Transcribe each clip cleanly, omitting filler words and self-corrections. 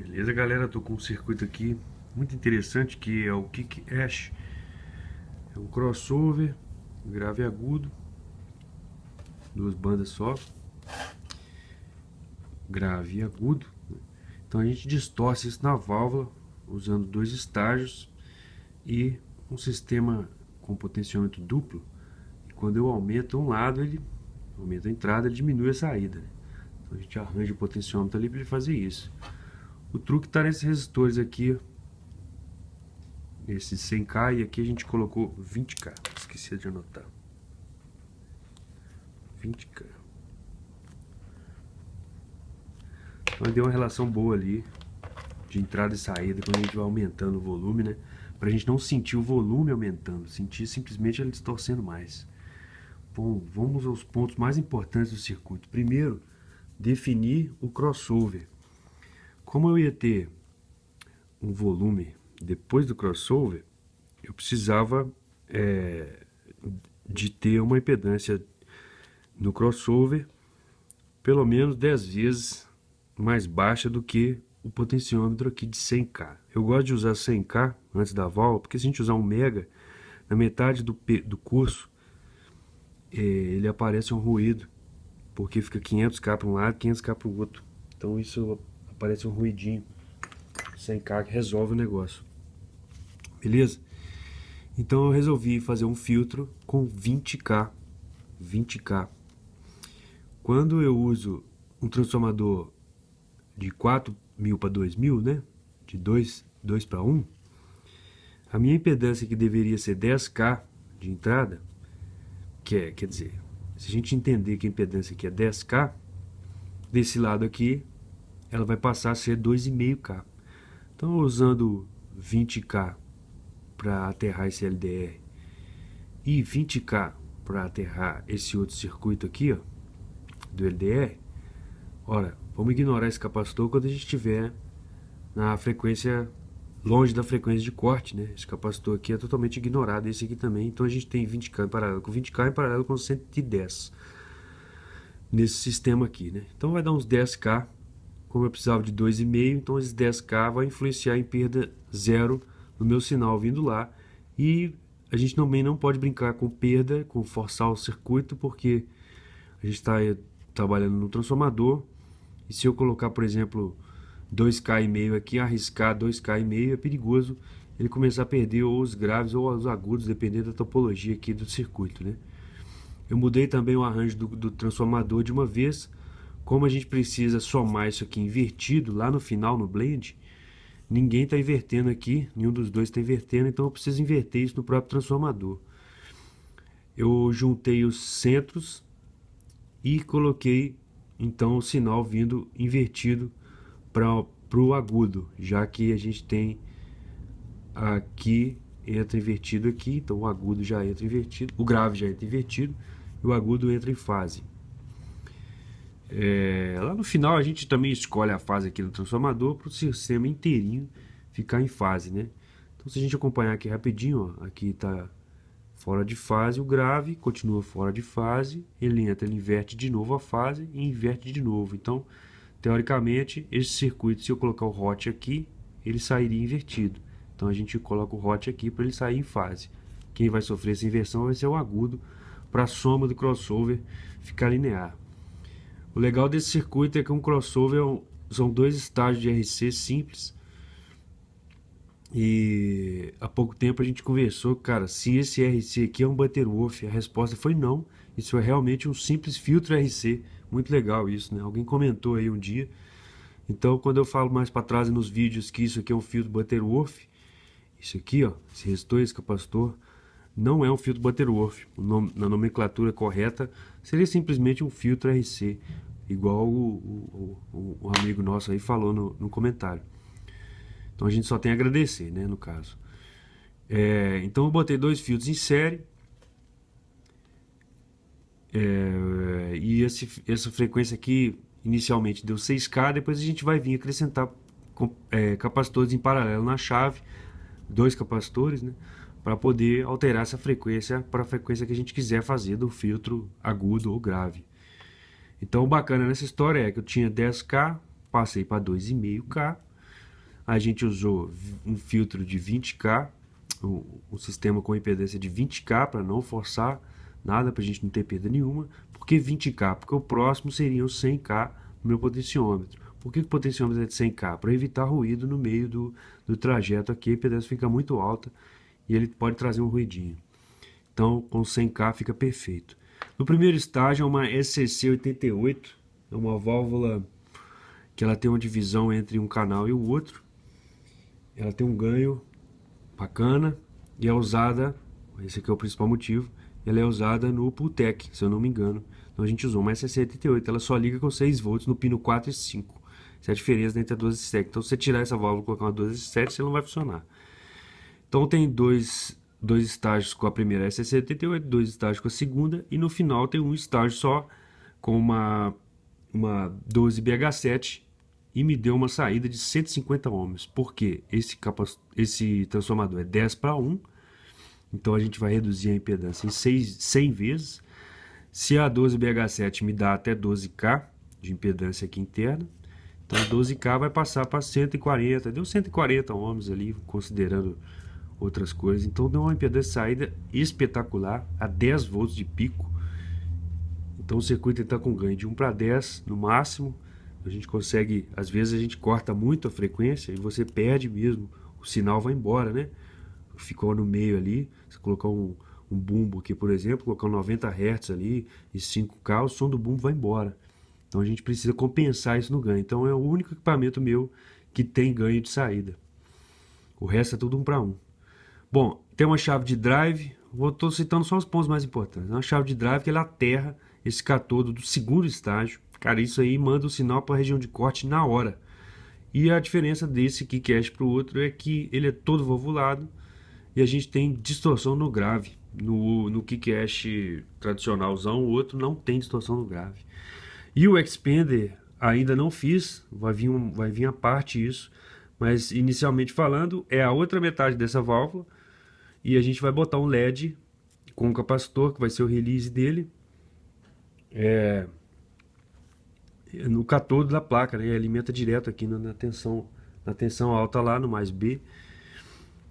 Beleza, galera? Tô com um circuito aqui muito interessante que é o Kick Ash. É um crossover, grave agudo, duas bandas só, grave e agudo. Então a gente distorce isso na válvula usando dois estágios e um sistema com potenciômetro duplo. E quando eu aumento um lado, ele aumenta a entrada, ele diminui a saída, né? Então a gente arranja o potenciômetro ali para ele fazer isso. O truque está nesses resistores aqui, esse 100K, e aqui a gente colocou 20K, esqueci de anotar. 20K. Então deu uma relação boa ali de entrada e saída quando a gente vai aumentando o volume, né? Pra gente não sentir o volume aumentando, sentir simplesmente ele distorcendo mais. Bom, vamos aos pontos mais importantes do circuito. Primeiro, definir o crossover. Como eu ia ter um volume depois do crossover, eu precisava de ter uma impedância no crossover pelo menos 10 vezes mais baixa do que o potenciômetro aqui de 100K. Eu gosto de usar 100K antes da válvula, porque se a gente usar 1 mega, na metade do curso ele aparece um ruído, porque fica 500K para um lado, 500K para o outro. Então isso aparece um ruidinho. 100K que resolve o negócio. Beleza? Então eu resolvi fazer um filtro com 20K. 20K. Quando eu uso um transformador de 4.000 para 2.000, né? De 2 para 1, a minha impedância, que deveria ser 10K de entrada, quer dizer, se a gente entender que a impedância aqui é 10K, desse lado aqui ela vai passar a ser 2,5K. Então, usando 20K para aterrar esse LDR e 20K para aterrar esse outro circuito aqui, ó, do LDR, ora, vamos ignorar esse capacitor quando a gente estiver na frequência, longe da frequência de corte, né? Esse capacitor aqui é totalmente ignorado, esse aqui também. Então a gente tem 20K em paralelo com 20K em paralelo com 110 nesse sistema aqui, né? Então vai dar uns 10K. Como eu precisava de 2,5, então esses 10K vai influenciar em perda zero no meu sinal vindo lá. E a gente também não pode brincar com perda, com forçar o circuito, porque a gente está trabalhando no transformador. E se eu colocar, por exemplo, 2K e meio aqui, arriscar 2K e meio, é perigoso ele começar a perder ou os graves ou os agudos, dependendo da topologia aqui do circuito, né? Eu mudei também o arranjo do transformador de uma vez. Como a gente precisa somar isso aqui invertido lá no final, no blend, ninguém está invertendo aqui, nenhum dos dois está invertendo, então eu preciso inverter isso no próprio transformador. Eu juntei os centros e coloquei então o sinal vindo invertido para o agudo, já que a gente tem aqui, entra invertido aqui, então o agudo já entra invertido, o grave já entra invertido e o agudo entra em fase. Lá no final a gente também escolhe a fase aqui do transformador para o sistema inteirinho ficar em fase, né? Então se a gente acompanhar aqui rapidinho, ó, aqui está fora de fase, o grave continua fora de fase, ele entra, ele inverte de novo a fase e inverte de novo. Então teoricamente esse circuito, se eu colocar o hot aqui, ele sairia invertido. Então a gente coloca o hot aqui para ele sair em fase. Quem vai sofrer essa inversão vai ser o agudo, para a soma do crossover ficar linear. O legal desse circuito é que um crossover são dois estágios de RC simples. E há pouco tempo a gente conversou, cara, se esse RC aqui é um Butterworth. A resposta foi não. Isso é realmente um simples filtro RC. Muito legal isso, né? Alguém comentou aí um dia. Então, quando eu falo mais para trás nos vídeos que isso aqui é um filtro Butterworth, isso aqui, ó, esse resistor, esse capacitor, não é um filtro Butterworth. Na nomenclatura correta seria simplesmente um filtro RC, igual o amigo nosso aí falou no comentário. Então a gente só tem a agradecer, né, no caso. Então eu botei dois filtros em série, e essa frequência aqui inicialmente deu 6K, depois a gente vai vir acrescentar capacitores em paralelo na chave, dois capacitores, né, para poder alterar essa frequência para a frequência que a gente quiser fazer do filtro agudo ou grave. Então o bacana nessa história é que eu tinha 10K, passei para 2,5K, A gente usou um filtro de 20K, um sistema com impedância de 20K para não forçar nada, para a gente não ter perda nenhuma. Por que 20K? Porque o próximo seria o 100K no meu potenciômetro. Por que o potenciômetro é de 100K? Para evitar ruído no meio do trajeto aqui, a impedância fica muito alta e ele pode trazer um ruidinho. Então, com 100K fica perfeito. No primeiro estágio é uma SCC88, é uma válvula que ela tem uma divisão entre um canal e o outro. Ela tem um ganho bacana e é usada, esse aqui é o principal motivo, ela é usada no Pultec, se eu não me engano. Então a gente usou uma SCC88, ela só liga com 6 volts no pino 4 e 5. Essa é a diferença entre a 12 e 7. Então se você tirar essa válvula e colocar uma 12 e 7, você não vai funcionar. Então tem dois estágios com a primeira SCC88, 2 estágios com a segunda, e no final tem um estágio só com uma 12 BH7 e me deu uma saída de 150 ohms. Por quê? Esse transformador é 10 para 1, então a gente vai reduzir a impedância em 100 vezes. Se a 12 BH7 me dá até 12K de impedância aqui interna, então 12K vai passar para 140, deu 140 ohms ali, considerando outras coisas. Então deu uma impedância de saída espetacular, a 10 volts de pico. Então o circuito está com ganho de 1 para 10 no máximo. A gente consegue, às vezes a gente corta muito a frequência e você perde mesmo, o sinal vai embora, né? Ficou no meio ali, você colocar um bumbo aqui, por exemplo, colocar 90 Hz ali e 5K, o som do bumbo vai embora. Então a gente precisa compensar isso no ganho. Então é o único equipamento meu que tem ganho de saída. O resto é tudo 1 para 1. Bom, tem uma chave de drive, estou citando só os pontos mais importantes. Uma chave de drive que ela aterra esse catodo do segundo estágio. Cara, isso aí manda o sinal para a região de corte na hora. E a diferença desse Keycash para o outro é que ele é todo valvulado e a gente tem distorção no grave. No Keycash tradicionalzão, o outro não tem distorção no grave. E o Expander ainda não fiz, vai vir a parte isso, mas inicialmente falando é a outra metade dessa válvula e a gente vai botar um LED com um capacitor que vai ser o release dele. No catodo da placa, né? Alimenta direto aqui na tensão alta lá no mais B.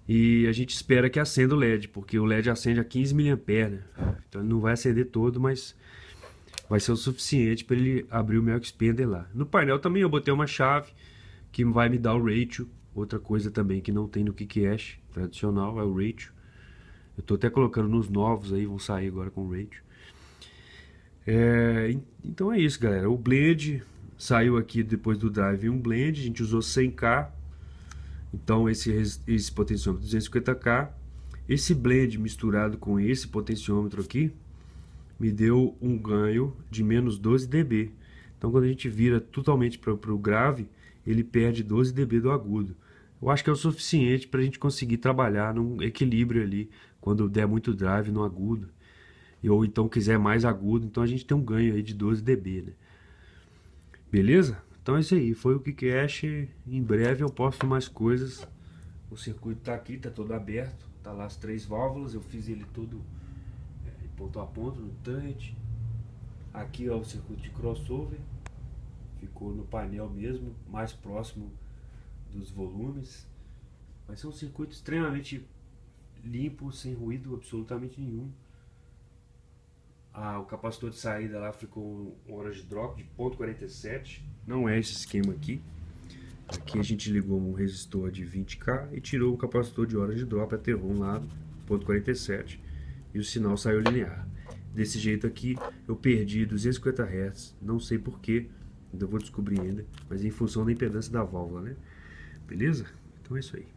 E a gente espera que acenda o LED, porque o LED acende a 15 mA, né? Então ele não vai acender todo, mas vai ser o suficiente para ele abrir o meu Expander lá. No painel também eu botei uma chave que vai me dar o ratio. Outra coisa também que não tem no Keycash tradicional é o ratio. Eu estou até colocando nos novos aí, vão sair agora com o ratio. Então é isso, galera. O blend saiu aqui depois do drive, um blend, a gente usou 100K. Então esse potenciômetro 250K, esse blend misturado com esse potenciômetro aqui me deu um ganho de menos 12 dB. Então quando a gente vira totalmente para o grave, ele perde 12 dB do agudo. Eu acho que é o suficiente para a gente conseguir trabalhar num equilíbrio ali quando der muito drive no agudo. Ou então quiser mais agudo, então a gente tem um ganho aí de 12 dB, né? Beleza? Então é isso aí, foi o Keycash. Em breve eu posto mais coisas. O circuito tá aqui, tá todo aberto, tá lá as 3 válvulas, eu fiz ele todo ponto a ponto no touch. Aqui ó, o circuito de crossover, ficou no painel mesmo, mais próximo dos volumes. Vai ser um circuito extremamente limpo, sem ruído absolutamente nenhum. O capacitor de saída lá ficou um orange drop de 0.47, não é esse esquema aqui. Aqui a gente ligou um resistor de 20K e tirou o capacitor de orange drop, aterrou um lado, 0.47, e o sinal saiu linear. Desse jeito aqui eu perdi 250 Hz, não sei porquê, ainda vou descobrir ainda, mas em função da impedância da válvula, né? Beleza? Então é isso aí.